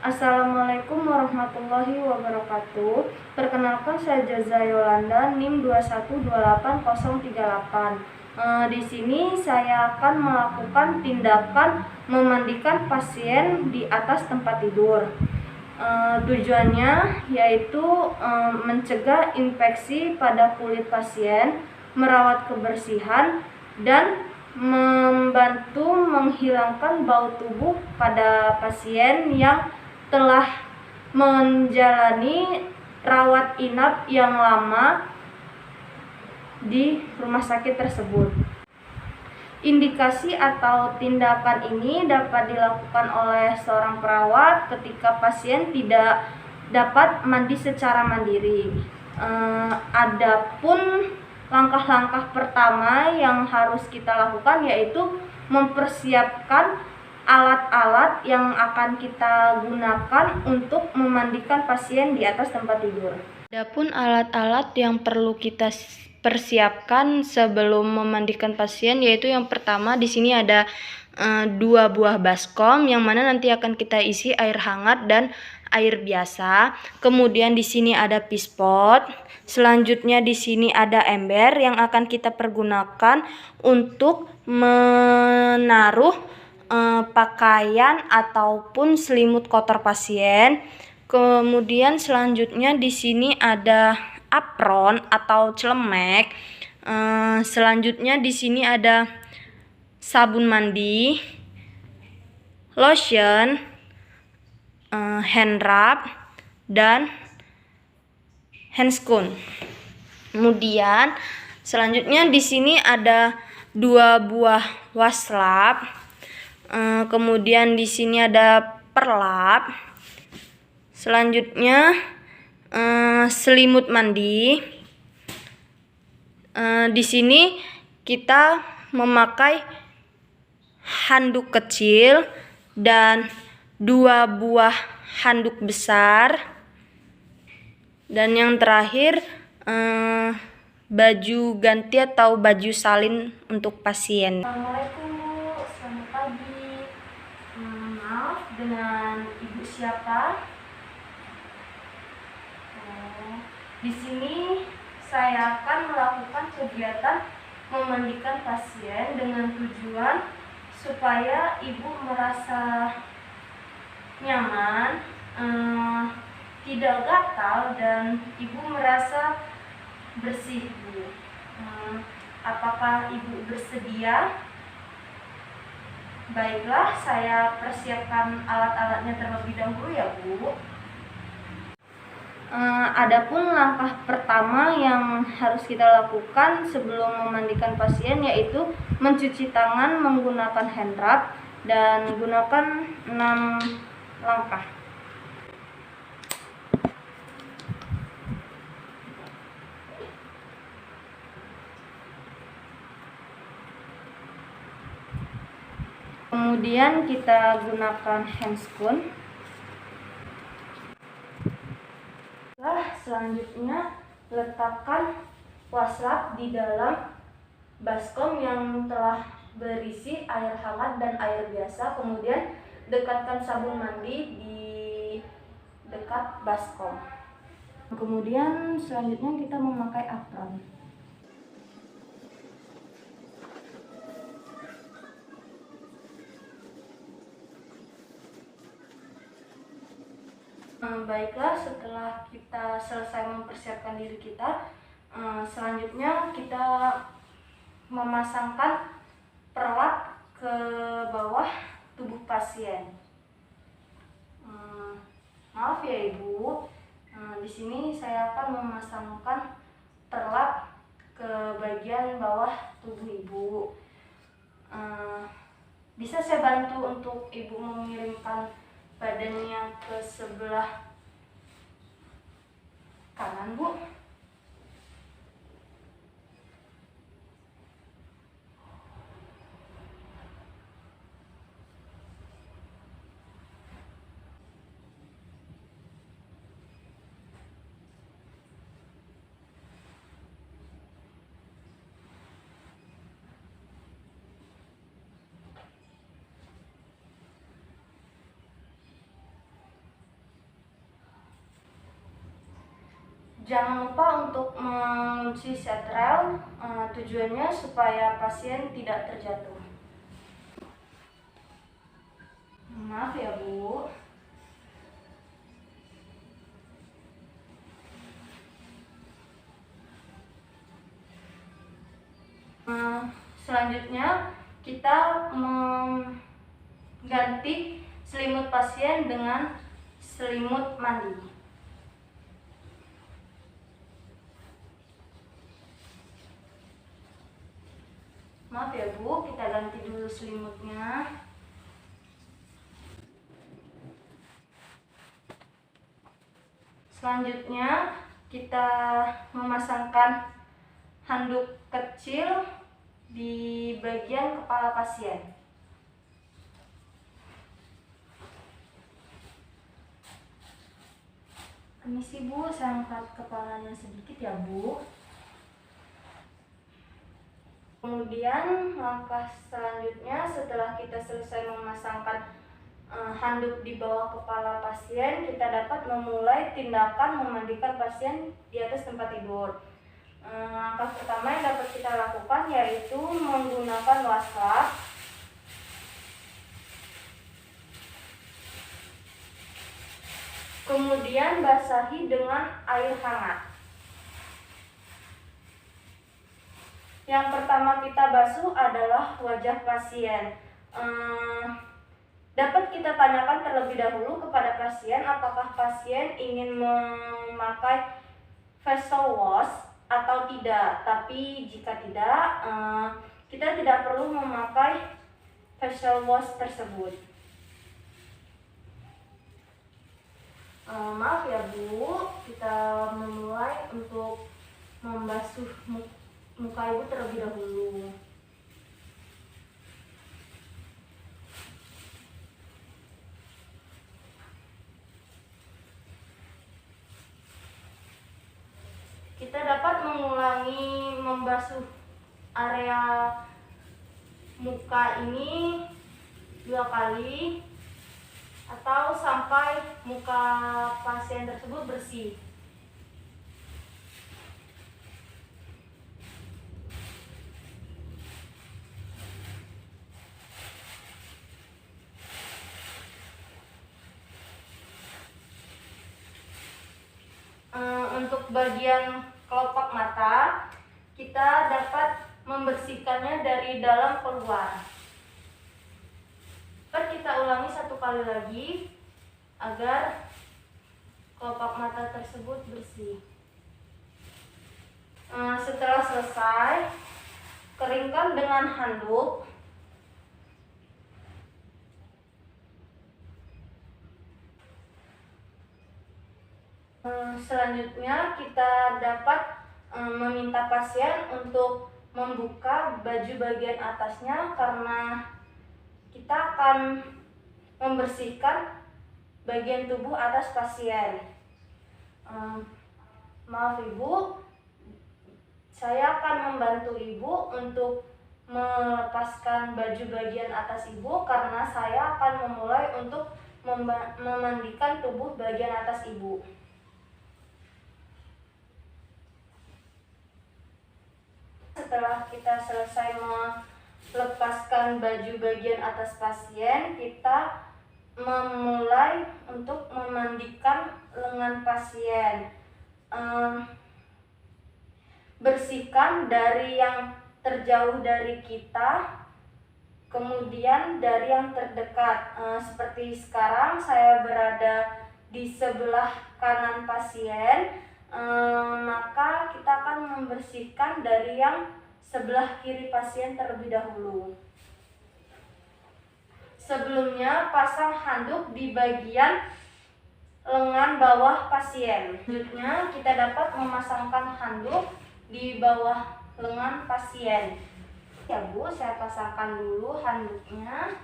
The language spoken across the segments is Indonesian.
Assalamualaikum warahmatullahi wabarakatuh. Perkenalkan, saya Jaza Yolanda, NIM 2128038. Di sini saya akan melakukan tindakan memandikan pasien di atas tempat tidur. Tujuannya yaitu mencegah infeksi pada kulit pasien, merawat kebersihan, dan membantu menghilangkan bau tubuh pada pasien yang telah menjalani rawat inap yang lama di rumah sakit tersebut. Indikasi atau tindakan ini dapat dilakukan oleh seorang perawat ketika pasien tidak dapat mandi secara mandiri. Adapun langkah-langkah pertama yang harus kita lakukan yaitu mempersiapkan alat-alat yang akan kita gunakan untuk memandikan pasien di atas tempat tidur. Adapun alat-alat yang perlu kita persiapkan sebelum memandikan pasien yaitu yang pertama di sini ada 2 buah baskom yang mana nanti akan kita isi air hangat dan air biasa. Kemudian di sini ada pispot. Selanjutnya di sini ada ember yang akan kita pergunakan untuk menaruh pakaian ataupun selimut kotor pasien. Kemudian selanjutnya di sini ada apron atau celemek. Selanjutnya di sini ada sabun mandi, lotion, hand rub, dan handscoon. Kemudian selanjutnya di sini ada 2 buah waslap. Kemudian di sini ada perlap. Selanjutnya selimut mandi. Di sini kita memakai handuk kecil dan 2 buah handuk besar. Dan yang terakhir baju ganti atau baju salin untuk pasien. Assalamualaikum Bu, selamat pagi. Maaf, dengan Ibu siapa? Di sini saya akan melakukan kegiatan memandikan pasien dengan tujuan supaya Ibu merasa nyaman, tidak gatal, dan Ibu merasa bersih, Bu. Apakah Ibu bersedia? Baiklah, saya persiapkan alat-alatnya terlebih dahulu ya, Bu. Adapun langkah pertama yang harus kita lakukan sebelum memandikan pasien yaitu mencuci tangan menggunakan hand rub dan gunakan 6 langkah. Kemudian kita gunakan handscoon. Selanjutnya letakkan waslap di dalam baskom yang telah berisi air hangat dan air biasa. Kemudian dekatkan sabun mandi di dekat baskom. Kemudian selanjutnya kita memakai apron. Baiklah, setelah kita selesai mempersiapkan diri kita, selanjutnya kita memasangkan perlap ke bawah tubuh pasien. Maaf ya Ibu, di sini saya akan memasangkan perlap ke bagian bawah tubuh Ibu. Bisa saya bantu untuk Ibu mengirimkan badannya ke sebelah kanan, Bu? Jangan lupa untuk mengunci setrel, tujuannya supaya pasien tidak terjatuh. Maaf ya Bu. Selanjutnya kita mengganti selimut pasien dengan selimut mandi. Maaf ya Bu, kita ganti dulu selimutnya. Selanjutnya kita memasangkan handuk kecil di bagian kepala pasien. Permisi Bu, saya angkat kepalanya sedikit ya Bu. Kemudian langkah selanjutnya setelah kita selesai memasangkan handuk di bawah kepala pasien, kita dapat memulai tindakan memandikan pasien di atas tempat tidur. Langkah pertama yang dapat kita lakukan yaitu menggunakan wastafel. Kemudian basahi dengan air hangat. Yang pertama kita basuh adalah wajah pasien. Dapat kita tanyakan terlebih dahulu kepada pasien apakah pasien ingin memakai facial wash atau tidak. Tapi jika tidak, kita tidak perlu memakai facial wash tersebut. Maaf ya Bu, kita memulai untuk membasuh muka Ibu terlebih dahulu. Kita dapat mengulangi membasuh area muka ini 2 kali atau sampai muka pasien tersebut bersih. Untuk bagian kelopak mata, kita dapat membersihkannya dari dalam keluar. Dapat kita ulangi 1 kali lagi agar kelopak mata tersebut bersih. Setelah selesai, keringkan dengan handuk. Selanjutnya kita dapat meminta pasien untuk membuka baju bagian atasnya karena kita akan membersihkan bagian tubuh atas pasien. Maaf Ibu, saya akan membantu Ibu untuk melepaskan baju bagian atas Ibu karena saya akan memulai untuk memandikan tubuh bagian atas Ibu. Setelah kita selesai melepaskan baju bagian atas pasien, kita memulai untuk memandikan lengan pasien. Bersihkan dari yang terjauh dari kita, kemudian dari yang terdekat. Seperti sekarang saya berada di sebelah kanan pasien, maka kita akan membersihkan dari yang sebelah kiri pasien terlebih dahulu. Sebelumnya pasang handuk di bagian lengan bawah pasien. Selanjutnya kita dapat memasangkan handuk di bawah lengan pasien. Ya Bu, saya pasangkan dulu handuknya.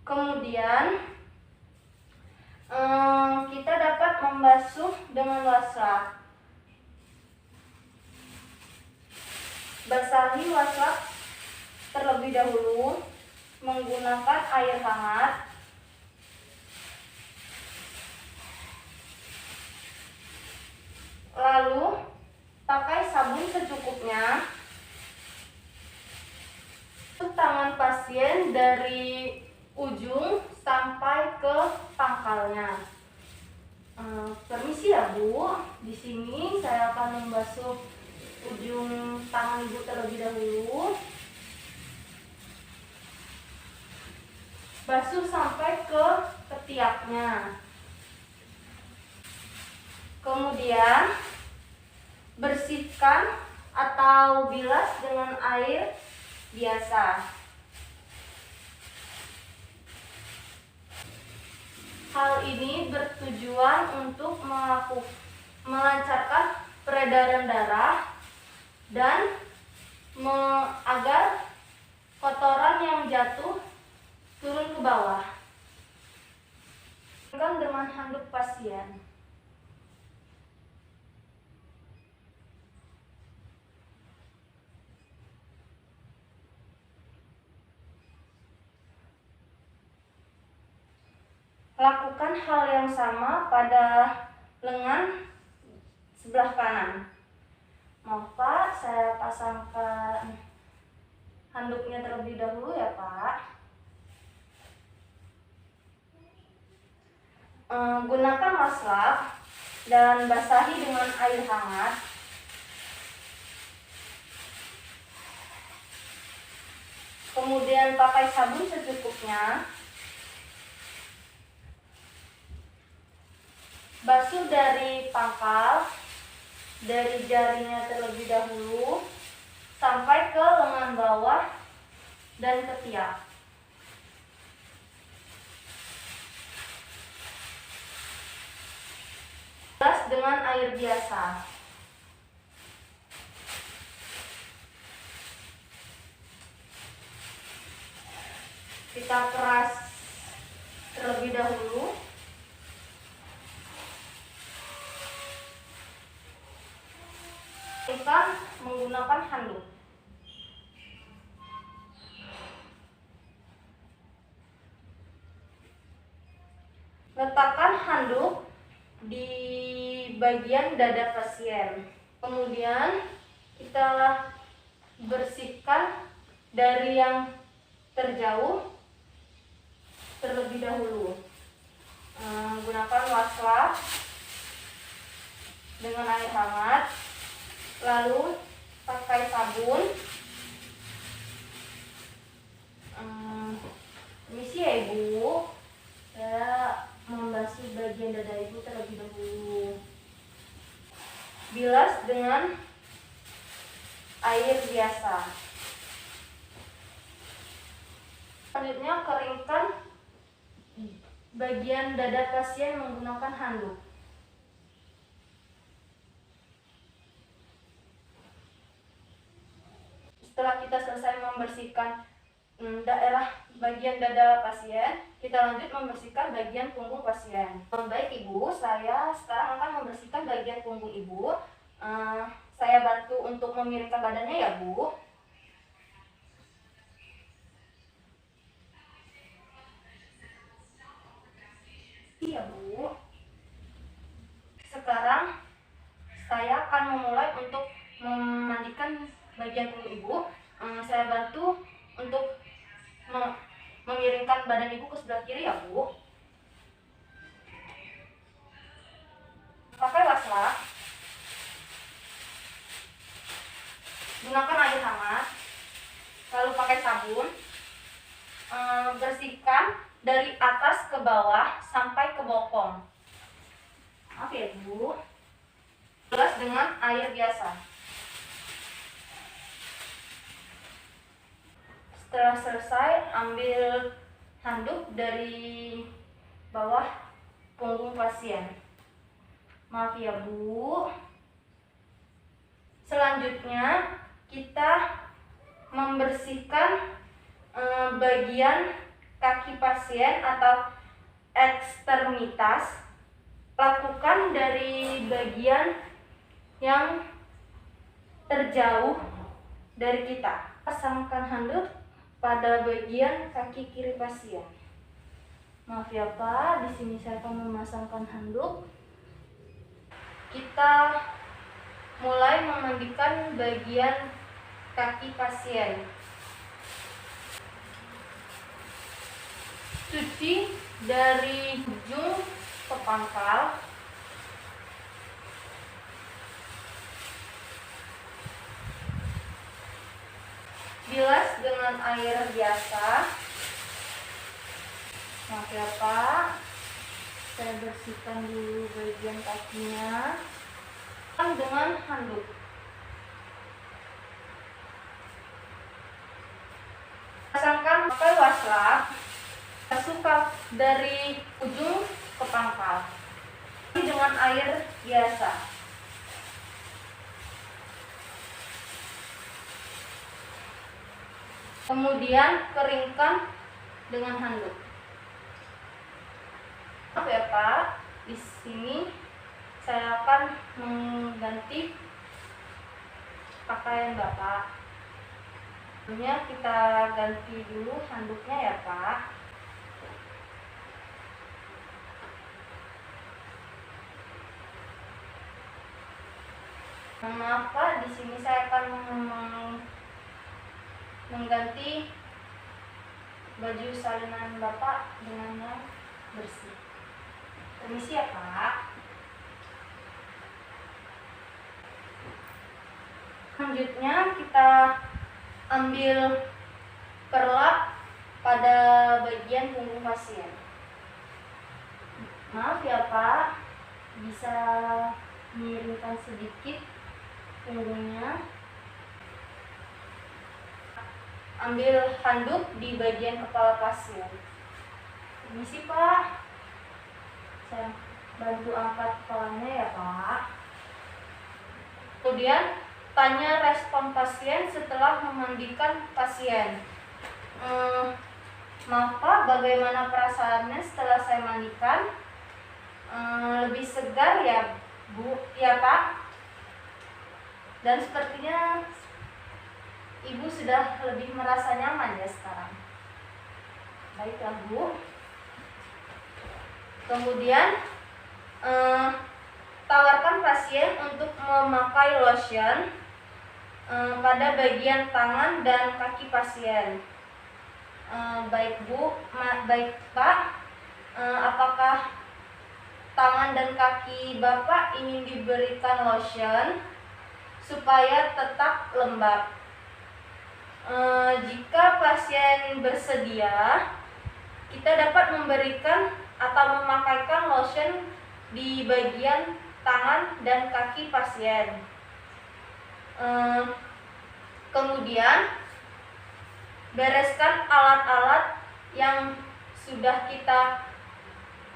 Kemudian kita dapat membasuh dengan wastafel. Basahi wastafel terlebih dahulu menggunakan air hangat. Lalu pakai sabun secukupnya. Tangan pasien dari ujung sampai ke pangkalnya. Permisi ya Bu, di sini saya akan membasuh ujung tangan Ibu terlebih dahulu. Basuh sampai ke ketiaknya. Kemudian bersihkan atau bilas dengan air biasa. Hal ini bertujuan untuk melancarkan peredaran darah dan agar kotoran yang jatuh turun ke bawah. Dengan handuk pasien. Lakukan hal yang sama pada lengan sebelah kanan. Maaf Pak, saya pasangkan handuknya terlebih dahulu ya Pak. Gunakan maslap dan basahi dengan air hangat. Kemudian pakai sabun secukupnya. Basuh dari pangkal, dari jarinya terlebih dahulu sampai ke lengan bawah dan ketiak. Bilas dengan air biasa. Kita peras terlebih dahulu. Kita menggunakan handuk. Letakkan handuk di bagian dada pasien. Kemudian kita bersihkan dari yang terjauh terlebih dahulu. Gunakan wastafel dengan air hangat. Lalu pakai sabun. Permisi ya Ibu, saya membasuh bagian dada Ibu terlebih dahulu. Bilas dengan air biasa. Selanjutnya keringkan bagian dada pasien menggunakan handuk. Setelah kita selesai membersihkan daerah bagian dada pasien, kita lanjut membersihkan bagian punggung pasien. Baik Ibu, saya sekarang akan membersihkan bagian punggung Ibu. Saya bantu untuk memiringkan badannya ya Bu. Iya Bu. Sekarang saya akan memulai untuk memandikan bagian punggung Ibu. Saya bantu untuk memiringkan badan Ibu ke sebelah kiri ya Bu. Pakai wastafel. Gunakan air hangat. Lalu pakai sabun. Bersihkan dari atas ke bawah sampai ke bokong. Maaf ya Bu. Bilas dengan air biasa. Setelah selesai, ambil handuk dari bawah punggung pasien. Maaf ya Bu. Selanjutnya kita membersihkan bagian kaki pasien atau ekstremitas. Lakukan dari bagian yang terjauh dari kita. Pasangkan handuk pada bagian kaki kiri pasien. Maaf ya Pak, di sini saya akan memasangkan handuk. Kita mulai memandikan bagian kaki pasien. Cuci dari ujung ke pangkal. Bilas dengan air biasa. Maaf ya Pak, saya bersihkan dulu bagian kakinya dengan handuk. Pasangkan pakai wastafel, masukkan dari ujung ke pangkal dengan air biasa. Kemudian keringkan dengan handuk. Maaf ya Pak, di sini saya akan mengganti pakaian Bapak. Sebelumnya kita ganti dulu handuknya ya Pak. Maaf Pak, di sini saya akan mengganti baju salinan Bapak dengan yang bersih. Permisi ya Pak. Selanjutnya kita ambil perlap pada bagian punggung pasien. Maaf ya Pak, bisa miringkan sedikit punggungnya. Ambil handuk di bagian kepala pasien. Permisi Pak, saya bantu angkat kepalanya ya Pak. Kemudian tanya respon pasien setelah memandikan pasien. Maaf Pak, bagaimana perasaannya setelah saya mandikan? Lebih segar ya Bu, ya Pak. Dan sepertinya Ibu sudah lebih merasa nyaman ya sekarang. Baiklah Bu. Kemudian tawarkan pasien untuk memakai lotion pada bagian tangan dan kaki pasien. Baik Bu, baik Pak. Apakah tangan dan kaki Bapak ingin diberikan lotion supaya tetap lembab? Jika pasien bersedia, kita dapat memberikan atau memakaikan lotion di bagian tangan dan kaki pasien. Kemudian bereskan alat-alat yang sudah kita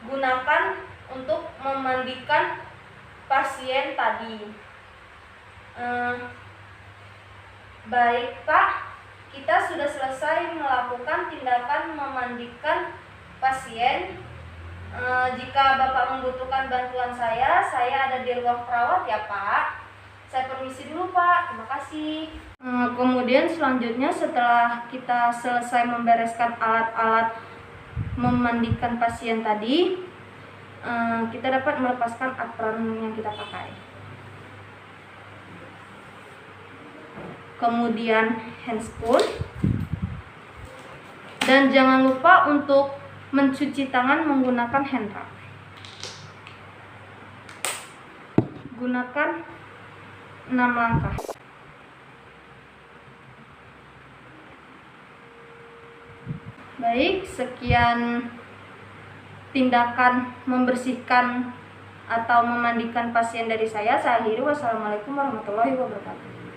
gunakan untuk memandikan pasien tadi. Baik Pak, kita sudah selesai melakukan tindakan memandikan pasien. Jika Bapak membutuhkan bantuan saya ada di ruang perawat ya Pak. Saya permisi dulu Pak, terima kasih. Kemudian selanjutnya setelah kita selesai membereskan alat-alat memandikan pasien tadi, kita dapat melepaskan apron yang kita pakai. Kemudian handscoon. Dan jangan lupa untuk mencuci tangan menggunakan hand rub. Gunakan 6 langkah. Baik, sekian tindakan membersihkan atau memandikan pasien dari saya. Saya akhiri. Wassalamualaikum warahmatullahi wabarakatuh.